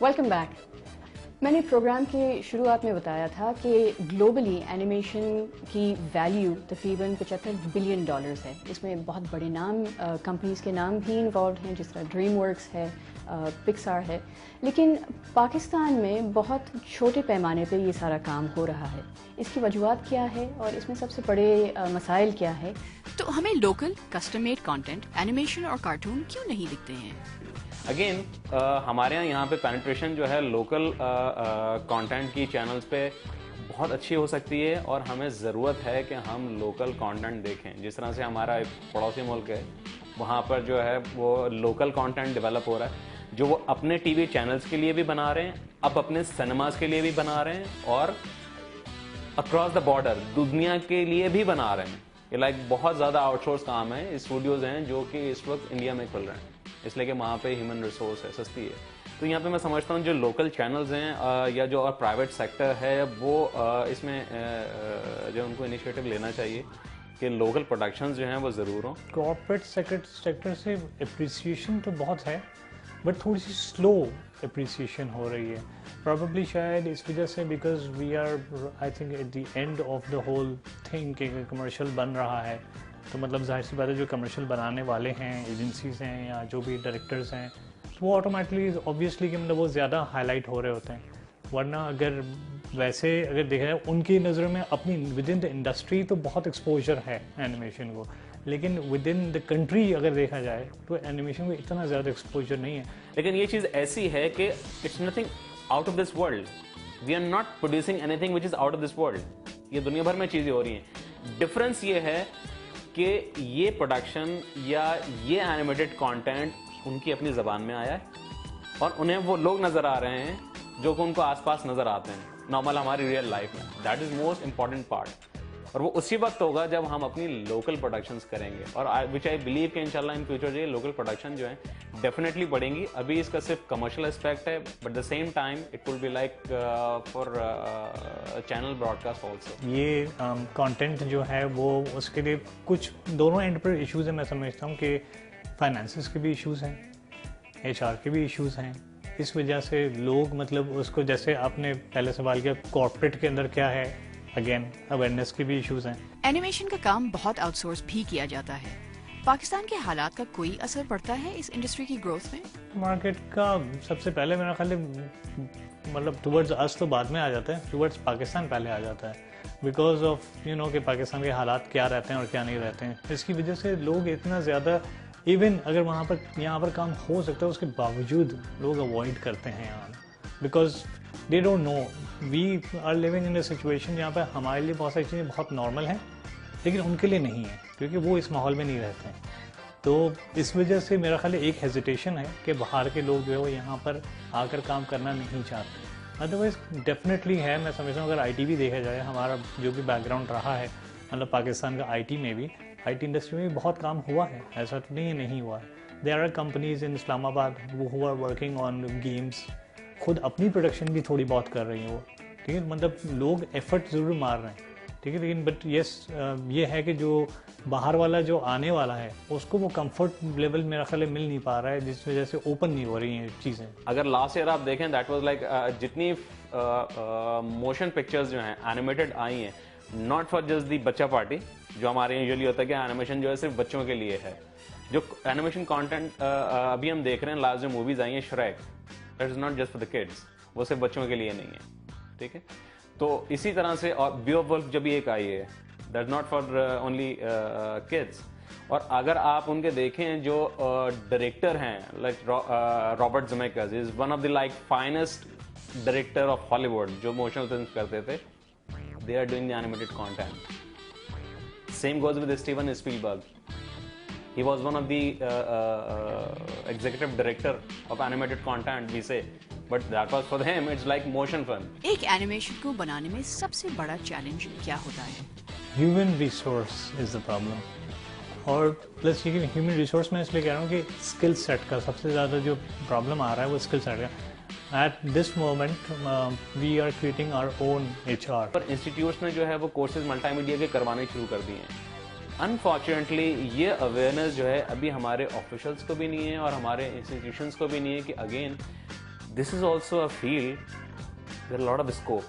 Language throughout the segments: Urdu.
Welcome back. میں نے پروگرام کے شروعات میں بتایا تھا کہ گلوبلی اینیمیشن کی ویلیو تقریباً $75 بلین ہے. اس میں بہت بڑے نام کمپنیز کے نام بھی انوالوڈ ہیں، جس طرح ڈریم ورکس ہے، پکسار ہے. لیکن پاکستان میں بہت چھوٹے پیمانے پہ یہ سارا کام ہو رہا ہے. اس کی وجوہات کیا ہے اور اس میں سب سے بڑے مسائل کیا ہے؟ تو ہمیں local custom made content, animation اور کارٹون کیوں نہیں دکھتے ہیں؟ اگین ہمارے یہاں پہ پینیٹریشن جو ہے لوکل کانٹینٹ کی چینلز پہ بہت اچھی ہو سکتی ہے، اور ہمیں ضرورت ہے کہ ہم لوکل کانٹینٹ دیکھیں. جس طرح سے ہمارا ایک پڑوسی ملک ہے، وہاں پر جو ہے وہ لوکل کانٹینٹ ڈیولپ ہو رہا ہے، جو وہ اپنے ٹی وی چینلز کے لیے بھی بنا رہے ہیں، اب اپنے سنیماز کے لیے بھی بنا رہے ہیں، اور اکراس دا بارڈر دنیا کے لیے بھی بنا رہے ہیں. یہ لائک بہت زیادہ آؤٹ سورس کام ہے. اسٹوڈیوز ہیں جو کہ اس وقت انڈیا میں کھل رہے ہیں، اس لیے کہ وہاں پہ ہیومن ریسورس ہے، سستی ہے. تو یہاں پہ میں سمجھتا ہوں جو لوکل چینلز ہیں یا جو اور پرائیویٹ سیکٹر ہے، وہ اس میں جو ان کو انیشیٹو لینا چاہیے کہ لوکل پروڈکشنز جو ہیں وہ ضرور ہوں. کارپوریٹ سیکٹر سے اپریسیشن تو بہت ہے، بٹ تھوڑی سی سلو اپریسیشن ہو رہی ہے. پرابیبلی شاید اس وجہ سے because we are I think at the end of the whole thing کہ کمرشل بن رہا ہے. تو مطلب ظاہر سی بات ہے جو کمرشل بنانے والے ہیں، ایجنسیز ہیں یا جو بھی ڈائریکٹرز ہیں، وہ آٹومیٹکلی اوبیسلی کہ مطلب وہ زیادہ ہائی لائٹ ہو رہے ہوتے ہیں. ورنہ اگر ویسے اگر دیکھا جائے ان کی نظر میں اپنی ود ان دا انڈسٹری تو بہت ایکسپوجر ہے اینیمیشن کو، لیکن ود ان دا کنٹری اگر دیکھا جائے تو اینیمیشن کو اتنا زیادہ ایکسپوجر نہیں ہے. لیکن یہ چیز ایسی ہے کہ it's nothing out of this world. We are not producing anything which is out of this world. یہ دنیا بھر میں چیزیں ہو رہی ہیں. ڈفرینس یہ ہے کہ یہ پروڈکشن یا یہ اینیمیٹڈ کانٹینٹ ان کی اپنی زبان میں آیا ہے، اور انہیں وہ لوگ نظر آ رہے ہیں جو کہ ان کو آس پاس نظر آتے ہیں نارمل ہماری ریئل لائف میں. That is most important part. اور وہ اسی وقت ہوگا جب ہم اپنی لوکل پروڈکشنز کریں گے، اور وچ آئی بلیو کہ انشاءاللہ ان فیوچر یہ لوکل پروڈکشن جو ہیں ڈیفینیٹلی بڑھیں گی. ابھی اس کا صرف کمرشل اسپیکٹ ہے، but the same time it will be like for channel broadcast also. یہ کانٹینٹ جو ہے وہ اس کے لیے کچھ دونوں اینڈ پر ایشوز ہیں. میں سمجھتا ہوں کہ فائنانسز کے بھی ایشوز ہیں، ایچ آر کے بھی ایشوز ہیں. اس وجہ سے لوگ مطلب اس کو جیسے آپ نے پہلے سوال کیا کارپوریٹ کے اندر کیا ہے، اگین اویئرنیس کے بھی ایشوز ہیں. اینیمیشن کا کام بہت آؤٹ سورس بھی کیا جاتا ہے. پاکستان کے حالات کا کوئی اثر پڑتا ہے اس انڈسٹری کی گروتھ میں؟ مارکیٹ کا سب سے پہلے میرا خیال ہے مطلب ٹورڈز اس تو بعد میں آ جاتا ہے، ٹورڈز پاکستان پہلے آ جاتا ہے، بیکاز آف کہ پاکستان کے حالات کیا رہتے ہیں اور کیا نہیں رہتے ہیں. اس کی وجہ سے لوگ اتنا زیادہ ایون اگر وہاں پر یہاں پر کام ہو سکتا ہے اس کے باوجود لوگ اوائڈ کرتے ہیں یہاں، because they don't know. We are living in a situation جہاں پہ ہمارے لیے بہت ساری چیزیں بہت نارمل ہیں، لیکن ان کے لیے نہیں ہے کیونکہ وہ اس ماحول میں نہیں رہتے ہیں. تو اس وجہ سے میرا خیال ایک ہیزیٹیشن ہے کہ باہر کے لوگ جو ہے وہ یہاں پر آ کر کام کرنا نہیں چاہتے. ادروائز ڈیفینیٹلی ہے. میں سمجھتا ہوں اگر آئی ٹی بھی دیکھا جائے، ہمارا جو بھی بیک گراؤنڈ رہا ہے مطلب پاکستان کا آئی ٹی میں بھی، آئی ٹی انڈسٹری میں بھی بہت کام ہوا ہے، ایسا تو نہیں ہے نہیں ہوا ہے. There are companies in Islamabad who are working on games, خود اپنی پروڈکشن بھی تھوڑی بہت کر رہی ہیں وہ، ٹھیک ہے. مطلب لوگ ایفرٹ ضرور مار رہے ہیں، ٹھیک ہے. لیکن بٹ یس یہ ہے کہ جو باہر والا جو آنے والا ہے اس کو وہ کمفرٹ لیول میرا خیال مل نہیں پا رہا ہے، جس وجہ سے اوپن نہیں ہو رہی ہیں چیزیں. اگر لاسٹ ایئر آپ دیکھیں دیٹ واز لائک جتنی موشن پکچرز جو ہیں اینیمیٹڈ آئی ہیں، ناٹ فار جسٹ دی بچہ پارٹی، جو ہمارے یہاں یوزلی ہوتا ہے کہ اینیمیشن جو ہے صرف بچوں کے لیے ہے. جو اینیمیشن کانٹینٹ ابھی ہم دیکھ رہے ہیں، لاسٹ جو موویز آئی ہیں شریک، that is not just for the kids, وہ صرف بچوں کے لیے نہیں ہے، ٹھیک ہے. تو اسی طرح سے اور بیو آف ولف جب ایک آئی ہے، that is not for only kids. اور اگر آپ ان کے دیکھیں جو ڈائریکٹر ہیں like Robert Zemeckis is one of the like finest director of Hollywood, جو موشنل فلمس کرتے تھے، they are doing the animated content. Same goes with Steven Spielberg. He was one of the executive director of animated content, we say, but that was for him, it's like motion film. ایک اینیمیشن کو بنانے میں سب سے بڑا چیلنج کیا ہوتا ہے؟ Human resource is the problem. اور پلس یہ کہ ہیومن ریسورس میں اس لیے کہہ رہا ہوں کہ اسکل سیٹ کا سب سے زیادہ جو پرابلم آ رہا ہے وہ اسکل سیٹ کا. At this moment we are creating our own H R. پر انسٹیٹیوٹس نے جو ہے وہ کورسز ملٹی میڈیا کے کروانے شروع کر دیے ہیں. انفارچونیٹلی یہ اویئرنیس جو ہے ابھی ہمارے آفیشلس کو بھی نہیں ہے اور ہمارے انسٹیٹیوشنس کو بھی نہیں ہے کہ again this is also a field there are a lot of scope.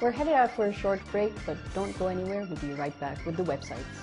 We're headed out for a short break, but don't go anywhere. We'll be right back with the websites.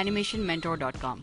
animationmentor.com।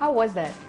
How was that?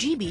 GB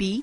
B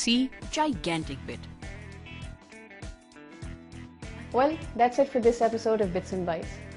C gigantic bit? Well, that's it for this episode of Bits and Bytes.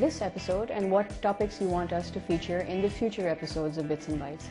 this episode and what topics you want us to feature in the future episodes of Bits and Bytes.